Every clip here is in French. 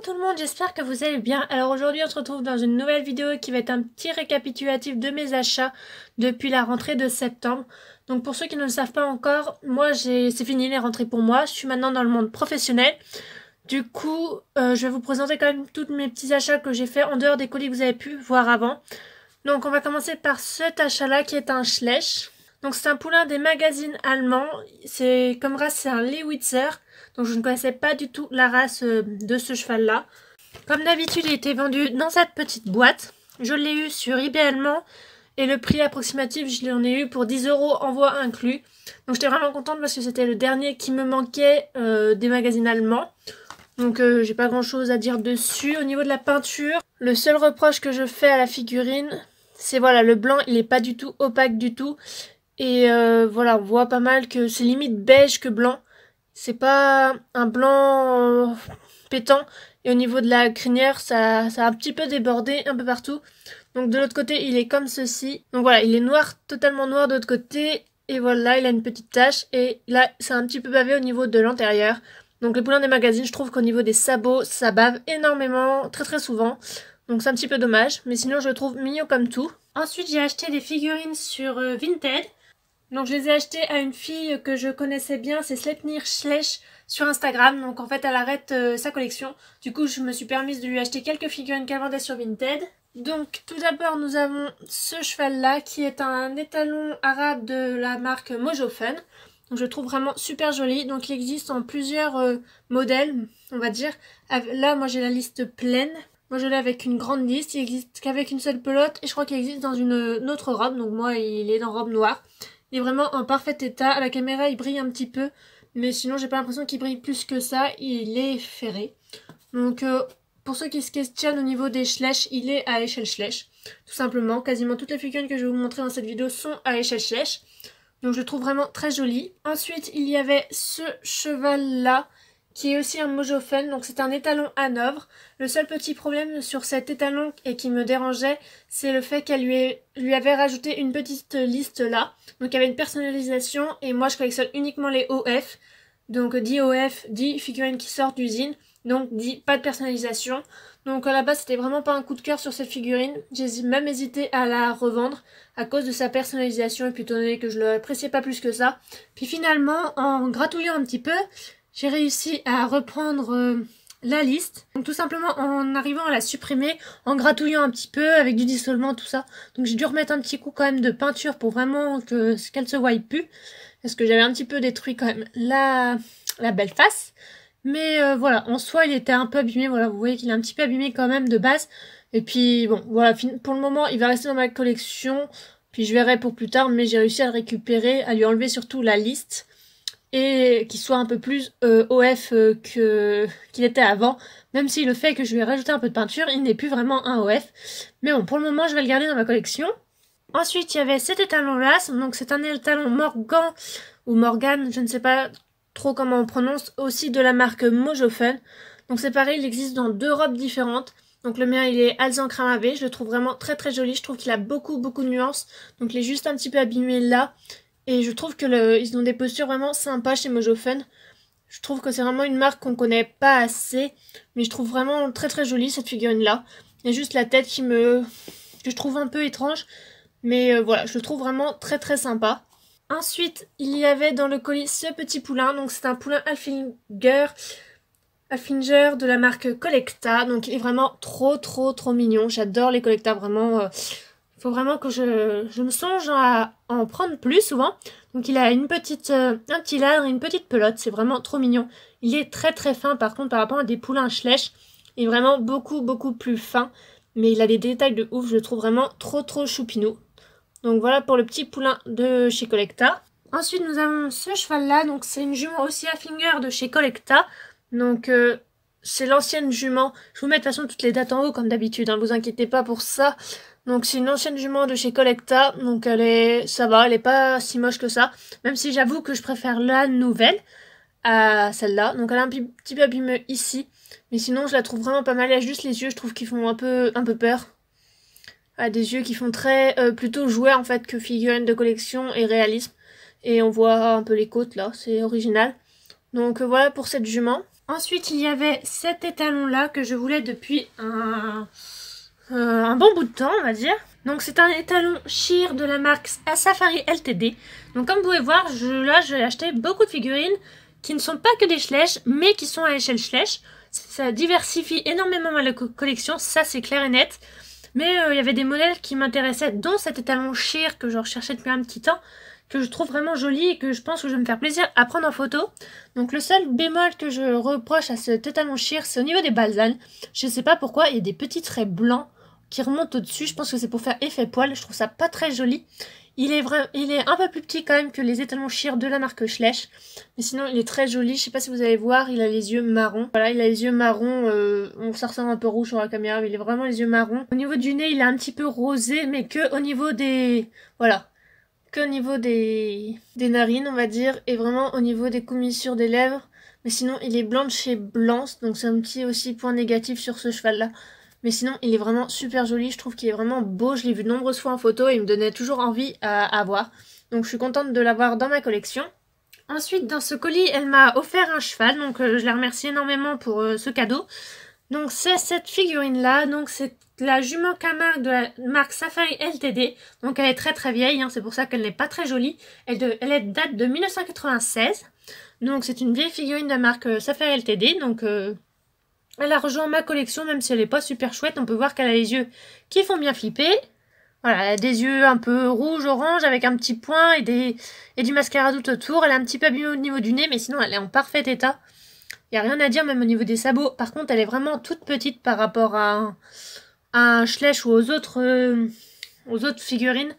tout le monde, j'espère que vous allez bien. Alors aujourd'hui on se retrouve dans une nouvelle vidéo qui va être un petit récapitulatif de mes achats depuis la rentrée de septembre. Donc pour ceux qui ne le savent pas encore, moi c'est fini les rentrées pour moi, je suis maintenant dans le monde professionnel. Du coup je vais vous présenter quand même tous mes petits achats que j'ai fait en dehors des colis que vous avez pu voir avant. Donc on va commencer par cet achat là qui est un Schleich. Donc c'est un poulain des magazines allemands, c'est comme race c'est un Leewitzer. Donc je ne connaissais pas du tout la race de ce cheval-là. Comme d'habitude, il était vendu dans cette petite boîte. Je l'ai eu sur eBay allemand. Et le prix approximatif, je l'en ai eu pour 10 € envoi inclus. Donc j'étais vraiment contente parce que c'était le dernier qui me manquait des magazines allemands. Donc j'ai pas grand chose à dire dessus. Au niveau de la peinture, le seul reproche que je fais à la figurine, c'est voilà, le blanc, il est pas du tout opaque du tout. Et voilà, on voit pas mal que c'est limite beige que blanc. C'est pas un blanc pétant. Et au niveau de la crinière, ça a un petit peu débordé un peu partout. Donc de l'autre côté, il est comme ceci. Donc voilà, il est noir, totalement noir de l'autre côté. Et voilà, il a une petite tache. Et là, c'est un petit peu bavé au niveau de l'intérieur. Donc le poulain des magazines, je trouve qu'au niveau des sabots, ça bave énormément, très très souvent. Donc c'est un petit peu dommage. Mais sinon, je le trouve mignon comme tout. Ensuite, j'ai acheté des figurines sur Vinted. Donc je les ai achetées à une fille que je connaissais bien, c'est Sleipnir Schleich sur Instagram. Donc en fait elle arrête sa collection. Du coup je me suis permise de lui acheter quelques figurines qu'elle vendait sur Vinted. Donc tout d'abord nous avons ce cheval là qui est un étalon arabe de la marque Mojofen. Donc je le trouve vraiment super joli. Donc il existe en plusieurs modèles on va dire. Là moi j'ai la liste pleine. Moi je l'ai avec une grande liste, il existe qu'avec une seule pelote et je crois qu'il existe dans une autre robe. Donc moi il est dans robe noire. Il est vraiment en parfait état. À la caméra, il brille un petit peu. Mais sinon, j'ai pas l'impression qu'il brille plus que ça. Il est ferré. Donc, pour ceux qui se questionnent au niveau des Schleich, il est à échelle Schleich. Tout simplement. Quasiment toutes les figurines que je vais vous montrer dans cette vidéo sont à échelle Schleich. Donc, je le trouve vraiment très joli. Ensuite, il y avait ce cheval-là, qui est aussi un Mojofen, donc c'est un étalon Hanovre. Le seul petit problème sur cet étalon et qui me dérangeait, c'est le fait qu'elle lui avait rajouté une petite liste là. Donc il y avait une personnalisation et moi je collectionne uniquement les OF. Donc 10 OF, 10 figurines qui sortent d'usine, donc 10 pas de personnalisation. Donc à la base c'était vraiment pas un coup de cœur sur cette figurine. J'ai même hésité à la revendre à cause de sa personnalisation et puis étant donné que je l'appréciais pas plus que ça. Puis finalement en gratouillant un petit peu, j'ai réussi à reprendre la liste. Donc tout simplement en arrivant à la supprimer, en gratouillant un petit peu avec du dissolvant, tout ça. Donc j'ai dû remettre un petit coup quand même de peinture pour vraiment qu'elle se voie plus. Parce que j'avais un petit peu détruit quand même la belle face. Mais voilà, en soi il était un peu abîmé. Voilà, vous voyez qu'il est un petit peu abîmé quand même de base. Et puis bon, voilà, pour le moment il va rester dans ma collection. Puis je verrai pour plus tard, mais j'ai réussi à le récupérer, à lui enlever surtout la liste. Et qu'il soit un peu plus OF qu'il était avant. Même si le fait que je lui ai rajouté un peu de peinture, il n'est plus vraiment un OF. Mais bon, pour le moment, je vais le garder dans ma collection. Ensuite, il y avait cet étalon-là. Donc c'est un étalon Morgan, ou Morgan, je ne sais pas trop comment on prononce, aussi de la marque Mojofen. Donc c'est pareil, il existe dans deux robes différentes. Donc le mien, il est alezan cramavé. Je le trouve vraiment très très joli. Je trouve qu'il a beaucoup beaucoup de nuances. Donc il est juste un petit peu abîmé là. Et je trouve que ils ont des postures vraiment sympas chez Mojofen. Je trouve que c'est vraiment une marque qu'on connaît pas assez. Mais je trouve vraiment très très jolie cette figurine là. Il y a juste la tête que je trouve un peu étrange. Mais voilà, je le trouve vraiment très très sympa. Ensuite, il y avait dans le colis ce petit poulain. Donc c'est un poulain Alfinger de la marque Collecta. Donc il est vraiment trop trop trop mignon. J'adore les Collecta vraiment. Il faut vraiment que je me songe à en prendre plus souvent. Donc il a un petit ladre et une petite pelote. C'est vraiment trop mignon. Il est très très fin par contre par rapport à des poulains Schleich. Il est vraiment beaucoup beaucoup plus fin. Mais il a des détails de ouf. Je le trouve vraiment trop trop choupinou. Donc voilà pour le petit poulain de chez Collecta. Ensuite nous avons ce cheval là. Donc c'est une jument aussi à finger de chez Collecta. Donc c'est l'ancienne jument. Je vous mets de toute façon toutes les dates en haut comme d'habitude. Hein, vous inquiétez pas pour ça. Donc c'est une ancienne jument de chez Collecta, donc ça va, elle est pas si moche que ça. Même si j'avoue que je préfère la nouvelle à celle-là. Donc elle a un petit peu abîmé ici, mais sinon je la trouve vraiment pas mal. Elle a juste les yeux, je trouve qu'ils font un peu peur. Elle a des yeux qui font très plutôt jouer en fait que figurine de collection et réalisme. Et on voit un peu les côtes là, c'est original. Donc voilà pour cette jument. Ensuite, il y avait cet étalon-là que je voulais depuis un bon bout de temps, on va dire. Donc c'est un étalon sheer de la marque Safari Ltd. Donc comme vous pouvez voir, là j'ai acheté beaucoup de figurines qui ne sont pas que des Schleich, mais qui sont à échelle Schleich. Ça diversifie énormément ma collection, ça c'est clair et net. Mais il y avait des modèles qui m'intéressaient, dont cet étalon sheer que je recherchais depuis un petit temps, que je trouve vraiment joli et que je pense que je vais me faire plaisir à prendre en photo. Donc le seul bémol que je reproche à cet étalon sheer, c'est au niveau des balsanes. Je sais pas pourquoi, il y a des petits traits blancs qui remonte au-dessus. Je pense que c'est pour faire effet poil. Je trouve ça pas très joli. Il est un peu plus petit quand même que les étalons sheer de la marque Schleich. Mais sinon, il est très joli. Je sais pas si vous allez voir, il a les yeux marrons. Voilà, il a les yeux marrons. Ça ressemble un peu rouge sur la caméra, mais il est vraiment les yeux marrons. Au niveau du nez, il est un petit peu rosé, mais que au niveau des... Voilà. Que au niveau des narines, on va dire. Et vraiment au niveau des commissures des lèvres. Mais sinon, il est blanc de chez Blanc. Donc c'est un petit aussi point négatif sur ce cheval-là. Mais sinon, il est vraiment super joli. Je trouve qu'il est vraiment beau. Je l'ai vu de nombreuses fois en photo et il me donnait toujours envie à voir. Donc, je suis contente de l'avoir dans ma collection. Ensuite, dans ce colis, elle m'a offert un cheval. Donc, je la remercie énormément pour ce cadeau. Donc, c'est cette figurine-là. Donc, c'est la jument Camargue de la marque Safari Ltd. Donc, elle est très très vieille. Hein, c'est pour ça qu'elle n'est pas très jolie. Elle date de 1996. Donc, c'est une vieille figurine de la marque Safari Ltd. Donc... elle a rejoint ma collection, même si elle n'est pas super chouette. On peut voir qu'elle a les yeux qui font bien flipper. Voilà, elle a des yeux un peu rouge-orange avec un petit point et du mascara tout autour. Elle est un petit peu abîmée au niveau du nez, mais sinon elle est en parfait état. Il n'y a rien à dire même au niveau des sabots. Par contre, elle est vraiment toute petite par rapport à un Schleich ou aux autres figurines.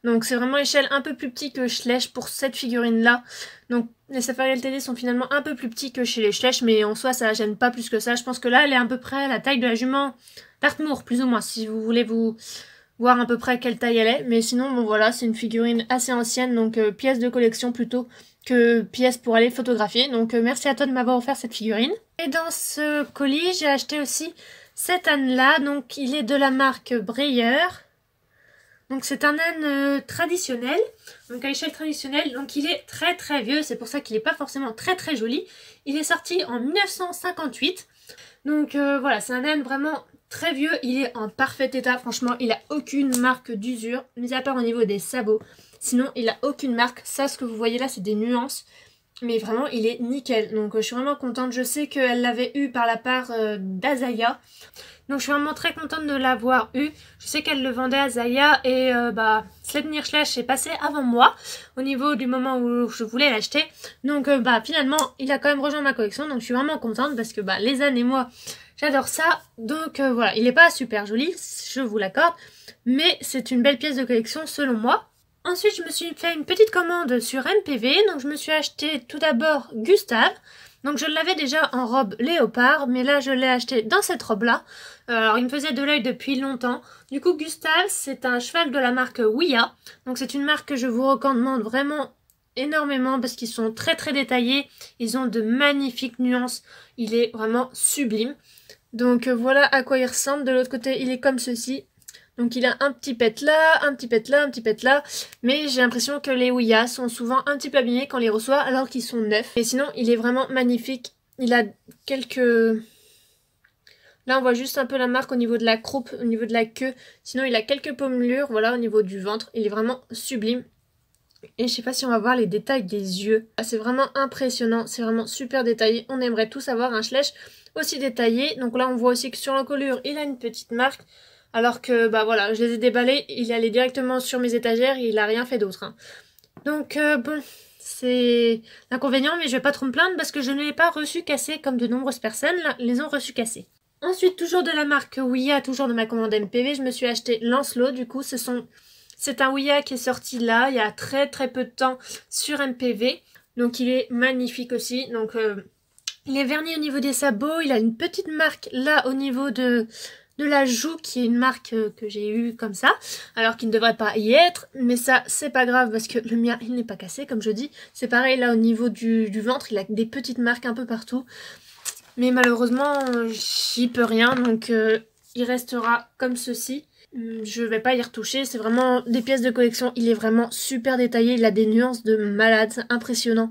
Donc c'est vraiment échelle un peu plus petit que Schleich pour cette figurine-là. Donc les Safari Ltd sont finalement un peu plus petits que chez les Schleich, mais en soi ça la gêne pas plus que ça. Je pense que là elle est à peu près à la taille de la jument Dartmoor, plus ou moins, si vous voulez vous voir à peu près quelle taille elle est. Mais sinon bon voilà, c'est une figurine assez ancienne, donc pièce de collection plutôt que pièce pour aller photographier. Donc merci à toi de m'avoir offert cette figurine. Et dans ce colis j'ai acheté aussi cet âne-là, donc il est de la marque Breyer. Donc c'est un âne traditionnel, donc à échelle traditionnelle, donc il est très très vieux, c'est pour ça qu'il n'est pas forcément très très joli. Il est sorti en 1958, donc voilà, c'est un âne vraiment très vieux, il est en parfait état, franchement il a aucune marque d'usure, mis à part au niveau des sabots. Sinon il a aucune marque, ça ce que vous voyez là c'est des nuances, mais vraiment il est nickel, donc je suis vraiment contente. Je sais qu'elle l'avait eu par la part d'Azaya. Donc je suis vraiment très contente de l'avoir eu. Je sais qu'elle le vendait à Zaya et Sleipnir Schleich est passé avant moi au niveau du moment où je voulais l'acheter. Donc finalement il a quand même rejoint ma collection, donc je suis vraiment contente parce que les ânes et moi j'adore ça. Donc voilà, il n'est pas super joli, je vous l'accorde, mais c'est une belle pièce de collection selon moi. Ensuite je me suis fait une petite commande sur MPV, donc je me suis acheté tout d'abord Gustave. Donc je l'avais déjà en robe léopard, mais là je l'ai acheté dans cette robe-là. Alors il me faisait de l'œil depuis longtemps. Du coup Gustave, c'est un cheval de la marque Ouya. Donc c'est une marque que je vous recommande vraiment énormément parce qu'ils sont très très détaillés. Ils ont de magnifiques nuances. Il est vraiment sublime. Donc voilà à quoi il ressemble. De l'autre côté, il est comme ceci. Donc il a un petit pet là, un petit pet là, un petit pet là. Mais j'ai l'impression que les Ouya sont souvent un petit peu abîmés quand on les reçoit alors qu'ils sont neufs. Et sinon il est vraiment magnifique. Il a quelques... Là on voit juste un peu la marque au niveau de la croupe, au niveau de la queue. Sinon il a quelques pommelures, voilà, au niveau du ventre. Il est vraiment sublime. Et je sais pas si on va voir les détails des yeux. C'est vraiment impressionnant, c'est vraiment super détaillé. On aimerait tous avoir un Schleich aussi détaillé. Donc là on voit aussi que sur l'encolure il a une petite marque. Alors que, voilà, je les ai déballés, il est allé directement sur mes étagères et il a rien fait d'autre. Hein. Donc, bon, c'est l'inconvénient, mais je vais pas trop me plaindre parce que je ne l'ai pas reçu cassé comme de nombreuses personnes les ont reçus cassés. Ensuite, toujours de la marque Ouya, toujours de ma commande MPV, je me suis acheté Lancelot. Du coup, c'est un Ouya qui est sorti là, il y a très très peu de temps sur MPV. Donc, il est magnifique aussi. Donc, il est verni au niveau des sabots, il a une petite marque là au niveau de la joue qui est une marque que j'ai eue comme ça, alors qu'il ne devrait pas y être, mais ça c'est pas grave parce que le mien il n'est pas cassé comme je dis. C'est pareil là au niveau du ventre, il a des petites marques un peu partout, mais malheureusement j'y peux rien, donc il restera comme ceci. Je vais pas y retoucher, c'est vraiment des pièces de collection, il est vraiment super détaillé, il a des nuances de malade, c'est impressionnant.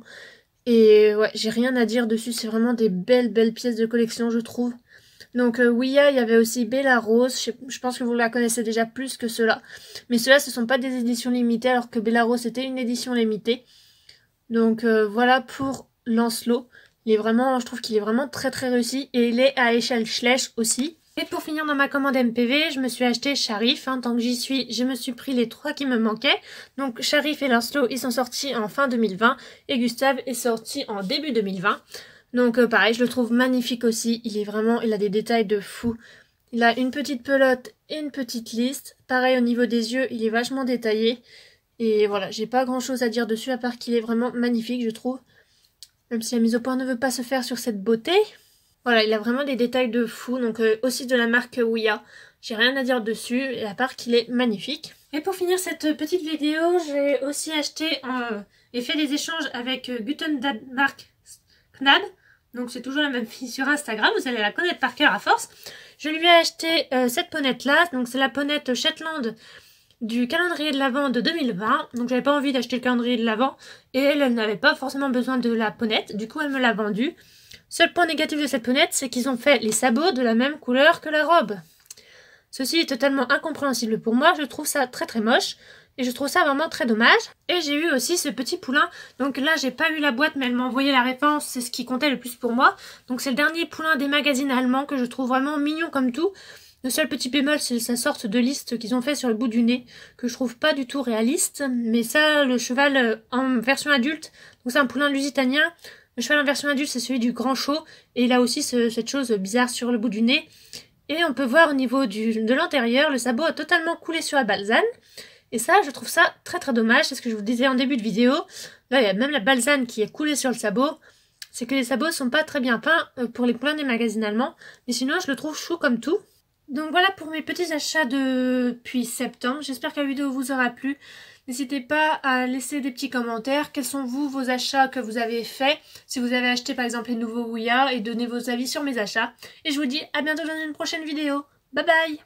Et ouais, j'ai rien à dire dessus, c'est vraiment des belles pièces de collection, je trouve. Donc Ouya, il y avait aussi Bella Rose, je pense que vous la connaissez déjà plus que cela. Mais ceux-là, ce sont pas des éditions limitées, alors que Bella Rose, c'était une édition limitée. Donc voilà pour Lancelot. Il est vraiment, je trouve qu'il est vraiment très réussi. Et il est à échelle Schleich aussi. Et pour finir dans ma commande MPV, je me suis acheté Sharif. Tant que j'y suis, je me suis pris les 3 qui me manquaient. Donc Sharif et Lancelot, ils sont sortis en fin 2020. Et Gustave est sorti en début 2020. Donc pareil, je le trouve magnifique aussi. Il a des détails de fou. Il a une petite pelote et une petite liste. Pareil au niveau des yeux, il est vachement détaillé. Et voilà, j'ai pas grand chose à dire dessus à part qu'il est vraiment magnifique, je trouve. Même si la mise au point ne veut pas se faire sur cette beauté. Voilà, il a vraiment des détails de fou, donc aussi de la marque Ouya. J'ai rien à dire dessus, et à part qu'il est magnifique. Et pour finir cette petite vidéo, j'ai aussi acheté et fait des échanges avec Guten Mark Knab. Donc c'est toujours la même fille sur Instagram, vous allez la connaître par cœur à force. Je lui ai acheté cette ponette là, donc c'est la ponette Shetland du calendrier de l'Avent de 2020. Donc j'avais pas envie d'acheter le calendrier de l'Avent et elle n'avait pas forcément besoin de la ponette, du coup elle me l'a vendue. Seul point négatif de cette ponette, c'est qu'ils ont fait les sabots de la même couleur que la robe. Ceci est totalement incompréhensible pour moi, je trouve ça très moche. Et je trouve ça vraiment très dommage. Et j'ai eu aussi ce petit poulain. Donc là, j'ai pas eu la boîte, mais elle m'a envoyé la référence. C'est ce qui comptait le plus pour moi. Donc c'est le dernier poulain des magazines allemands que je trouve vraiment mignon comme tout. Le seul petit bémol, c'est sa sorte de liste qu'ils ont fait sur le bout du nez, que je trouve pas du tout réaliste. Mais ça, le cheval en version adulte, donc c'est un poulain lusitanien. Le cheval en version adulte, c'est celui du Grand Chaud. Et il a aussi cette chose bizarre sur le bout du nez. Et on peut voir au niveau de l'intérieur, le sabot a totalement coulé sur la balsane. Et ça, je trouve ça très dommage, c'est ce que je vous disais en début de vidéo. Là, il y a même la balsane qui est coulée sur le sabot. C'est que les sabots sont pas très bien peints pour les poulains des magazines allemands. Mais sinon, je le trouve chou comme tout. Donc voilà pour mes petits achats depuis septembre. J'espère que la vidéo vous aura plu. N'hésitez pas à laisser des petits commentaires. Quels sont vos achats que vous avez faits? Si vous avez acheté par exemple les nouveaux Ouya, et donnez vos avis sur mes achats. Et je vous dis à bientôt dans une prochaine vidéo. Bye bye!